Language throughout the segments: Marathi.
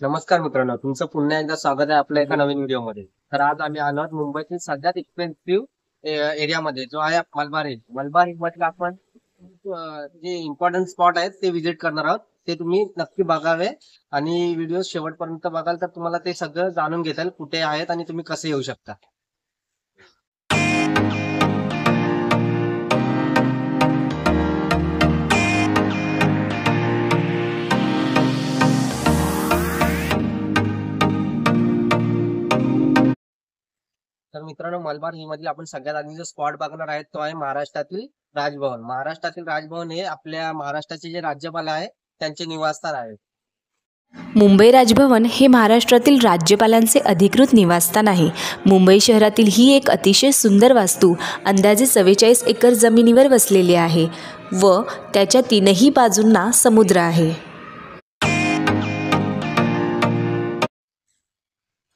नमस्कार मित्रांनो, तुमचं पुन्हा एकदा स्वागत आहे आपल्या एका नवीन व्हिडिओमध्ये. तर आज आम्ही आलो आहोत मुंबईतील सगळ्यात एक्सपेन्सिव्ह एरियामध्ये, जो आहे मलबार हिल. मलबार हिल मध्ये आपण जे इम्पॉर्टंट स्पॉट आहेत ते व्हिजिट करणार आहोत. ते तुम्ही नक्की बघावे आणि व्हिडिओ शेवटपर्यंत बघाल तर तुम्हाला ते सगळं जाणून घेता येईल कुठे आहेत आणि तुम्ही कसे येऊ शकता. तर मित्रांनो, मलबार हिल मधील आपण सगळ्यात आधी जो स्पॉट बघणार आहेत तो आहे महाराष्ट्रातील राजभवन. महाराष्ट्रातील राजभवन हे आपल्या महाराष्ट्राचे जे राज्यपाल आहे त्यांचे निवासस्थान आहे. मुंबई राजभवन हे महाराष्ट्रातील राज्यपालांचे अधिकृत निवासस्थान आहे. मुंबई शहरातील ही एक अतिशय सुंदर वास्तू अंदाजे 44 एकर जमिनीवर वसलेली आहे व त्याच्या तीनही बाजूंना समुद्र आहे.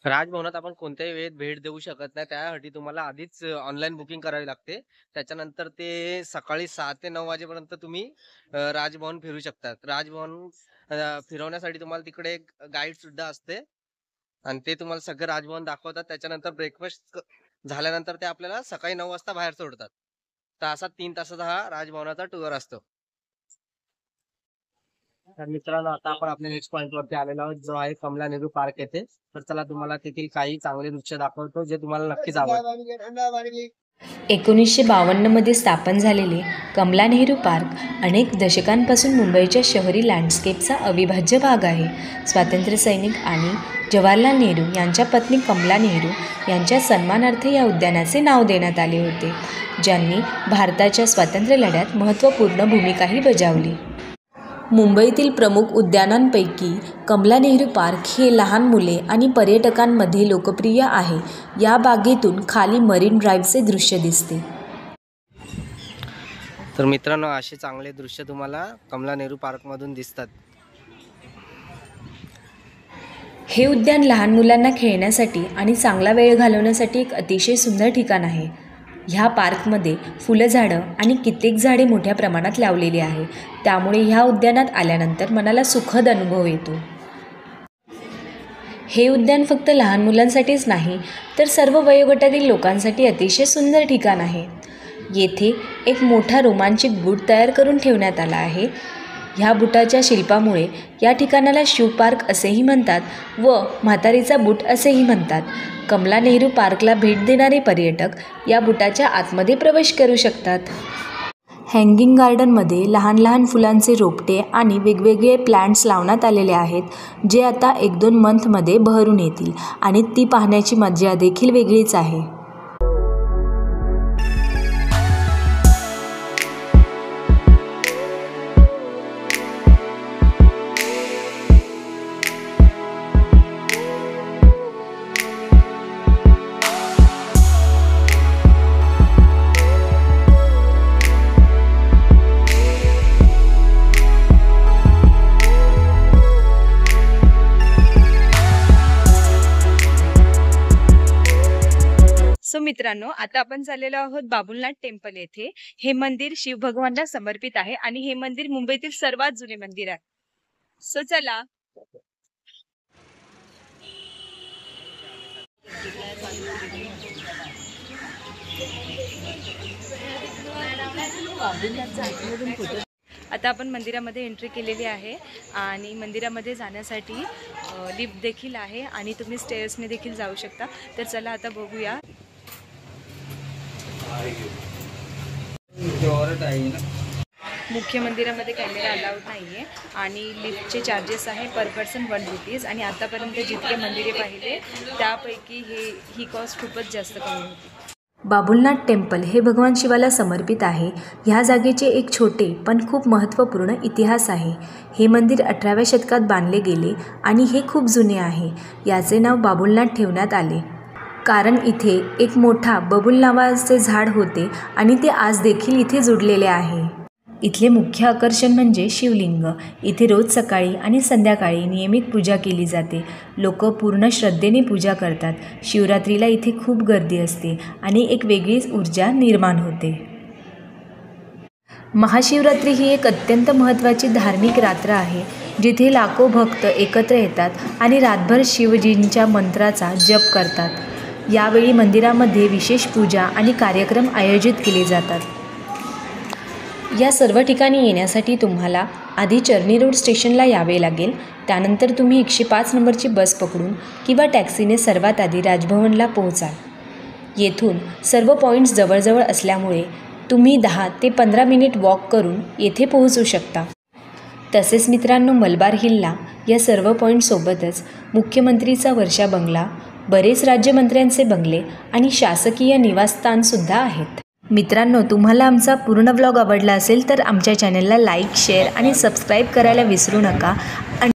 राजभवनात आपण कोणत्याही वेळेत भेट देऊ शकत नाही, त्यासाठी तुम्हाला आधीच ऑनलाईन बुकिंग करावी लागते. त्याच्यानंतर ते सकाळी 6 ते 9 वाजेपर्यंत तुम्ही राजभवन फिरू शकतात. राजभवन फिरवण्यासाठी तुम्हाला तिकडे एक गाईड सुद्धा असते आणि ते तुम्हाला सगळं राजभवन दाखवतात. त्याच्यानंतर ब्रेकफास्ट झाल्यानंतर ते आपल्याला सकाळी 9 वाजता बाहेर सोडतात. तर असा 3 तासाचा हा राजभवनाचा टूर असतो. तर मित्रांनो, आता आपण आपल्या नेक्स्ट पॉइंट वरती आलेलो आहोत, जो आहे कमला नेहरू पार्क येथे. तर चला तुम्हाला तेथील काही चांगले दृश्य दाखवतो जे तुम्हाला नक्कीच आवडेल. 1952 मध्ये स्थापन झालेले कमला नेहरू पार्क अनेक दशकांपासून मुंबईच्या शहरी लँडस्केपचा अविभाज्य भाग आहे. स्वातंत्र्य सैनिक आणि जवाहरलाल नेहरू यांच्या पत्नी कमला नेहरू यांच्या सन्मानार्थ या उद्यानाचे नाव देण्यात आले होते, ज्यांनी भारताच्या स्वातंत्र्य लढ्यात महत्त्वपूर्ण भूमिकाही बजावली. मुंबईतील प्रमुख उद्यानांपैकी कमला नेहरू पार्क हे लहान मुले आणि पर्यटकांमध्ये लोकप्रिय आहे. या बागेतून खाली मरीन ड्राईव्हचे दृश्य दिसते. तर मित्रांनो, असे चांगले दृश्य तुम्हाला कमला नेहरू पार्क मधून दिसतात. हे उद्यान लहान मुलांना खेळण्यासाठी आणि चांगला वेळ घालवण्यासाठी एक अतिशय सुंदर ठिकाण आहे. ह्या पार्कमध्ये फुलझाडं आणि कित्येक झाडे मोठ्या प्रमाणात लावलेली आहे, त्यामुळे ह्या उद्यानात आल्यानंतर मनाला सुखद अनुभव येतो. हे उद्यान फक्त लहान मुलांसाठीच नाही तर सर्व वयोगटातील लोकांसाठी अतिशय सुंदर ठिकाण आहे. येथे एक मोठा रोमांचिक बूट तयार करून ठेवण्यात आला आहे. ह्या बुटाच्या शिल्पामुळे या ठिकाणाला शिव पार्क असेही म्हणतात व म्हातारीचा बूट असेही म्हणतात. कमला नेहरू पार्कला भेट देणारे पर्यटक या बुटाच्या आतमध्ये प्रवेश करू शकतात. हँगिंग गार्डनमध्ये लहान लहान फुलांचे रोपटे आणि वेगवेगळे प्लांट्स लावण्यात आलेले आहेत, जे आता 1-2 मंथमध्ये बहरून येतील आणि ती पाहण्याची मजा देखील वेगळीच आहे. सो मित्रांनो, आता आपण चाललेलो आहोत बाबुलनाथ टेम्पल येथे. हे मंदिर शिव भगवानला समर्पित आहे आणि हे मंदिर मुंबईतील सर्वात जुने मंदिर आहे. सो चला. आता आपण मंदिरामध्ये एंट्री केलेली आहे आणि मंदिरामध्ये जाण्यासाठी लिफ्ट देखील आहे आणि तुम्ही स्टेअर्सने देखील जाऊ शकता. तर चला आता बघूया. मुख्य मंदिरामध्ये कॅमेरा अलाउड नाही आहे आणि लिफ्टचे चार्जेस आहे पर पर्सन 1 रुपीज. आणि आतापर्यंत जितके मंदिरे पाहिले त्यापैकी ही कॉस्ट खूपच जास्त कमी होती. बाबुलनाथ टेम्पल हे भगवान शिवाला समर्पित आहे. ह्या जागेचे एक छोटे पण खूप महत्त्वपूर्ण इतिहास आहे. हे मंदिर 18व्या शतकात बांधले गेले आणि हे खूप जुने आहे. याचे नाव बाबुलनाथ ठेवण्यात आले कारण इथे एक मोठा बबूल नावाचे झाड होते आणि ते आज देखील इथे जुडलेले आहे. इथले मुख्य आकर्षण म्हणजे शिवलिंग. इथे रोज सकाळी आणि संध्याकाळी नियमित पूजा केली जाते. लोक पूर्ण श्रद्धेने पूजा करतात. शिवरात्रीला इथे खूप गर्दी असते आणि एक वेगळीच ऊर्जा निर्माण होते. महाशिवरात्री ही एक अत्यंत महत्त्वाची धार्मिक रात्र आहे. जिथे लाखो भक्त एकत्र येतात आणि रातभर शिवजींच्या मंत्राचा जप करतात। यावेळी मंदिरामध्ये विशेष पूजा आणि कार्यक्रम आयोजित केले जातात। या सर्व ठिकाणी येण्यासाठी तुम्हाला आधी चर्नी रोड स्टेशनला यावे लागेल। त्यानंतर तुम्ही 105 नंबरची बस पकडून किंवा टॅक्सीने सर्वात आधी राजभवनला पोहोचाल। येथून सर्व पॉईंट्स जवळजवळ असल्यामुळे तुम्ही 10 ते 15 मिनिट वॉक करून येथे पोहोचू शकता। तसेच मित्रांनो, मलबार हिलला या सर्व पॉईंटसोबतच मुख्यमंत्रीचा वर्षा बंगला, बरेच राज्यमंत्र्यांचे बंगले आणि शासकीय निवासस्थानसुद्धा आहेत। मित्रांनो, तुम्हाला आमचा पूर्ण व्लॉग आवडला असेल तर आमच्या चॅनलला लाईक, शेअर आणि सबस्क्राईब करायला विसरू नका।